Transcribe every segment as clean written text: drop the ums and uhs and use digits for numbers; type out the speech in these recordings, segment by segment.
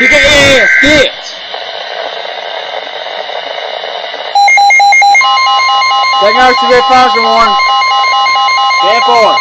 Kick your ass, get! Take notes to get phone from one. 10-4.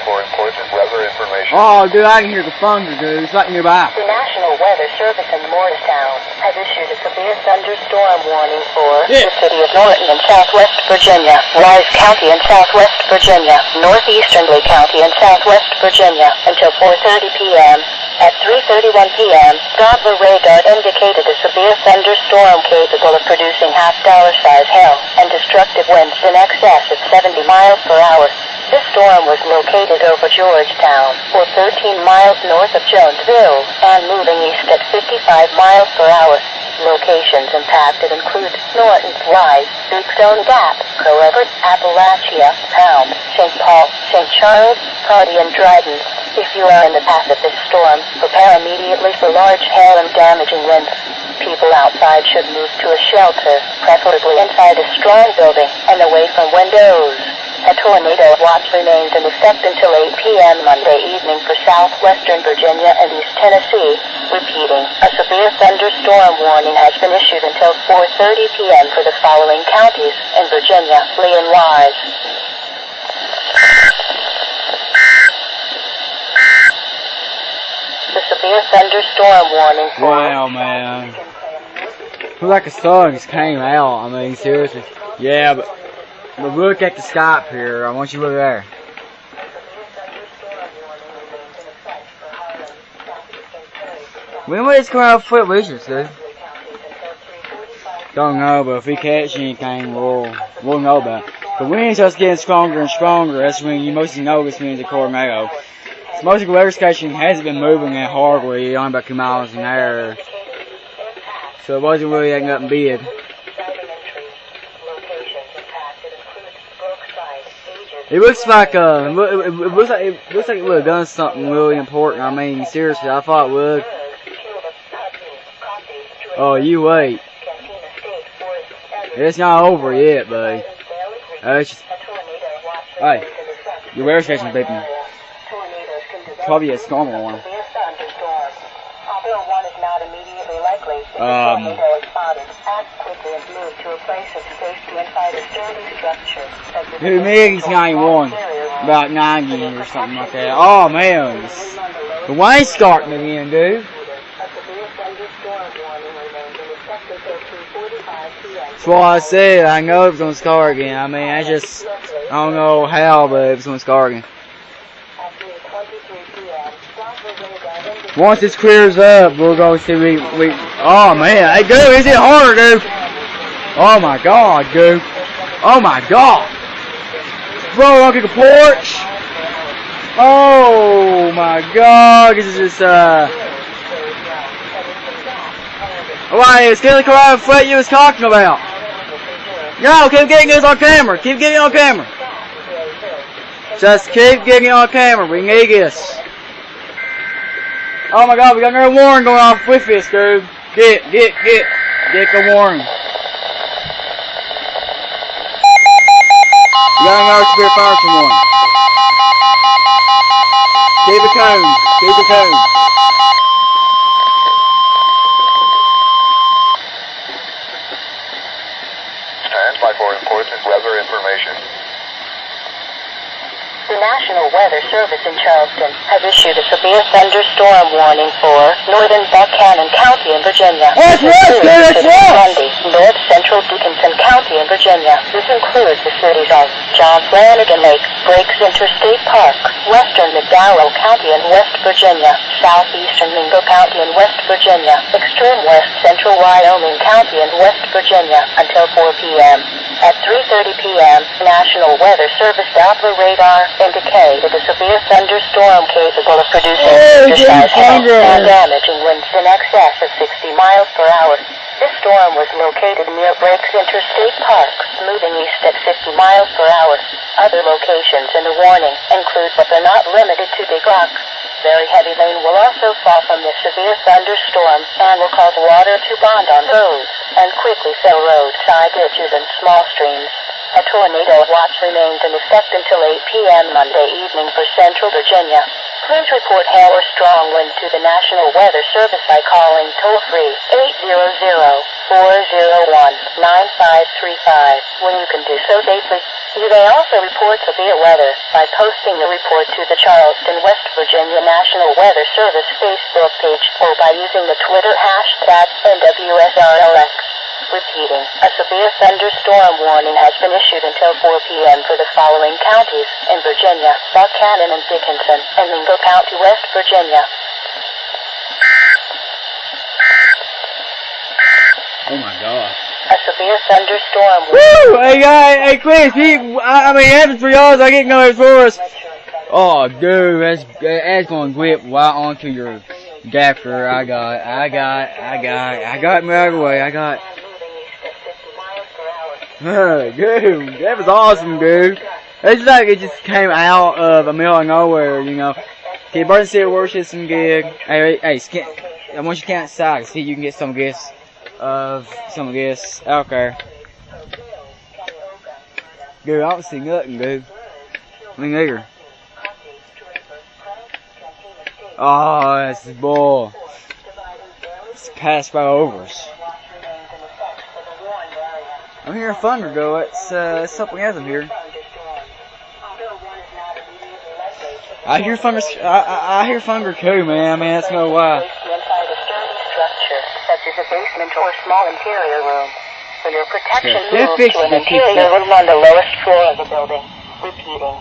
For important weather information. Oh, dude, I can hear the thunder, dude. It's right nearby. The National Weather Service in Morristown has issued a severe thunderstorm warning for the city of Norton in southwest Virginia, Wise County in southwest Virginia, northeastern Lee County in southwest Virginia until 4:30 p.m. At 3:31 p.m., Doppler radar indicated a severe thunderstorm capable of producing half-dollar-size hail and destructive winds in excess of 70 miles per hour. This storm was located over Georgetown, or 13 miles north of Jonesville, and moving east at 55 miles per hour. Locations impacted include Norton, Wise, Big Stone Gap, Crowford, Appalachia, Pound, St. Paul, St. Charles, Hardy, and Dryden. If you are in the path of this storm, prepare immediately for large hail and damaging winds. People outside should move to a shelter, preferably inside a strong building and away from windows. A tornado watch remains in effect until 8 p.m. Monday evening for southwestern Virginia and East Tennessee. Repeating, a severe thunderstorm warning has been issued until 4:30 p.m. for the following counties in Virginia, Lee and Wise. The severe thunderstorm warning for... Wow, man. Looks like the sun just came out. I mean, seriously. Yeah, but look at the sky up here. I want you to look there. When will this come out of foot leashes, dude? Don't know, but if we catch anything, we'll know about it. The wind's just getting stronger and stronger. That's when you mostly know this means a tornado. Most of the weather station hasn't been moving that hardly, only about 2 miles an hour. So it wasn't really that nothing big. It looks like it looks like it would have done something really important. I mean, seriously, I thought it would. Oh, you wait. It's not over yet, buddy. It's just, hey, your weather station's beeping. Probably a storm alarm. Although one is not immediately likely, if a tornado is spotted, act quickly and move to a place of safety inside a sturdy structure. Dude, maybe it's 91, about 90 or something like that. Oh man, the rain's starting again, dude. That's why I said I know it's gonna start again. I mean, I don't know how, but it's gonna start again. Once this clears up, we'll go see oh man, hey dude, is it harder, dude? Oh my god, dude. Oh my god. Bro, look at the porch. Oh my god, this is just Alright, it's gonna come out of what you was talking about. No, keep getting this on camera. Keep getting it on camera. Just keep getting it on camera. We need this. Oh my god, we got another warning going off with this, dude. Get the warning. We got another severe thunderstorm warning. Keep it cone. Keep it cone. Stand by for important weather information. The National Weather Service in Charleston has issued a severe thunderstorm warning for northern Buchanan County in Virginia. That's Lundy, north central Dickinson County in Virginia. This includes the cities of John Flanagan Lake, Breaks Interstate Park, western McDowell County in West Virginia, southeastern Mingo County in West Virginia, extreme west central Wyoming County in West Virginia until 4 p.m. At 3:30 p.m., National Weather Service Doppler radar indicated a severe thunderstorm capable of producing exercise hail and damaging winds in excess of 60 miles per hour. This storm was located near Breaks Interstate Park, moving east at 50 miles per hour. Other locations in the warning include, but they're not limited to, Big Rock. Very heavy rain will also fall from this severe thunderstorm and will cause water to bond on roads and quickly fill roadside ditches and small streams. A tornado watch remains in effect until 8 p.m. Monday evening for Central Virginia. Please report hail or strong winds to the National Weather Service by calling toll-free 800-401-9535 when you can do so safely. You may also report severe weather by posting the report to the Charleston, West Virginia National Weather Service Facebook page or by using the Twitter hashtag NWSRLX. Repeating, a severe thunderstorm warning has been issued until 4 p.m. for the following counties in Virginia: Buchanan and Dickinson, and Mingo County, West Virginia. Oh my God. A severe thunderstorm. Woo! Hey Chris, I mean, after 3 hours, I get going for us. Oh, dude, that's going to grip right onto your gaffer. I got me out of the way. Oh, dude, that was awesome, dude. It's like it just came out of the middle of nowhere, you know. Okay, emergency alert system gig. Hey, I want you to count outside, see if you can get some of this out there. Dude, I don't see nothing, dude. Me neither. Oh, that's the bull. It's passed by over us. I'm hearing thunder go. It's something else I'm hearing. I hear thunder. I hear thunder too, man. I mean, that's no lie. Inside a sturdy structure, such as a basement or small interior room. For your protection, move to an interior room on the lowest floor of the building. Repeating.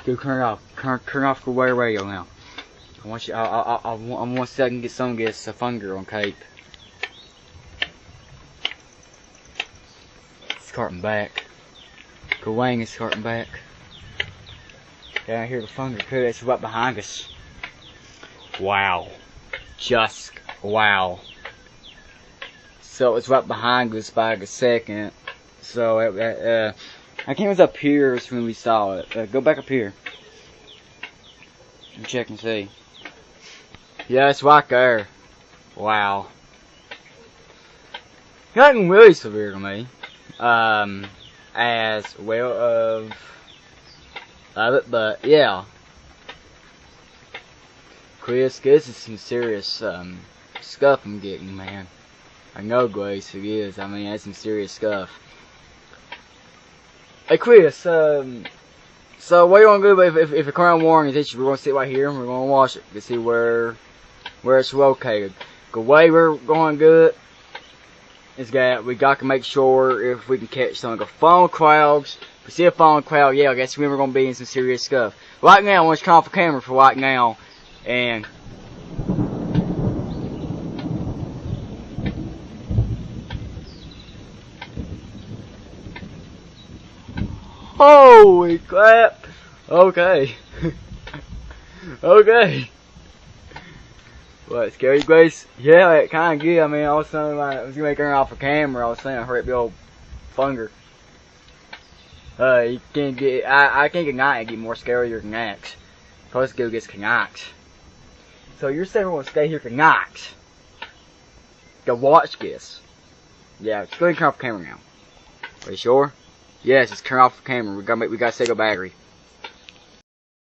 Dude, turn it off. Turn off the weather radio now. I want you. I want to see if I can get some of this thunder on tape. Carting back. Gawain is carting back. Yeah, I hear the thunder too. It's right behind us. Wow. Just wow. So it's right behind us by a second. So I think it was up here when we saw it. Go back up here. And check and see. Yeah, it's right there. Wow. Nothing really severe to me. As well of it, but yeah. Chris, this is some serious stuff I'm getting, man. I know, Grace, it is. I mean, that's some serious stuff. Hey, Chris, so what you want to do if a current warning is issued? We're going to sit right here and we're going to watch it to see where it's located. The way we're going good is that we got to make sure if we can catch some of the phone crowds. If we see a phone crowd, yeah, I guess we're going to be in some serious stuff. Right now, I want to turn off the camera for right now, and holy crap! Okay. Okay. What, scary, Grace? Yeah, it kind of good. I mean, I was saying I was going to turn off the camera. I was saying I heard the old thunder. You can't get, I think Knight get more scarier than Axe. Plus, go gets Knight. So you're saying we're going to stay here Knight? Go watch this. Yeah, just go ahead and turn off the camera now. Are you sure? Yes, just turn off the camera. We got to save a battery.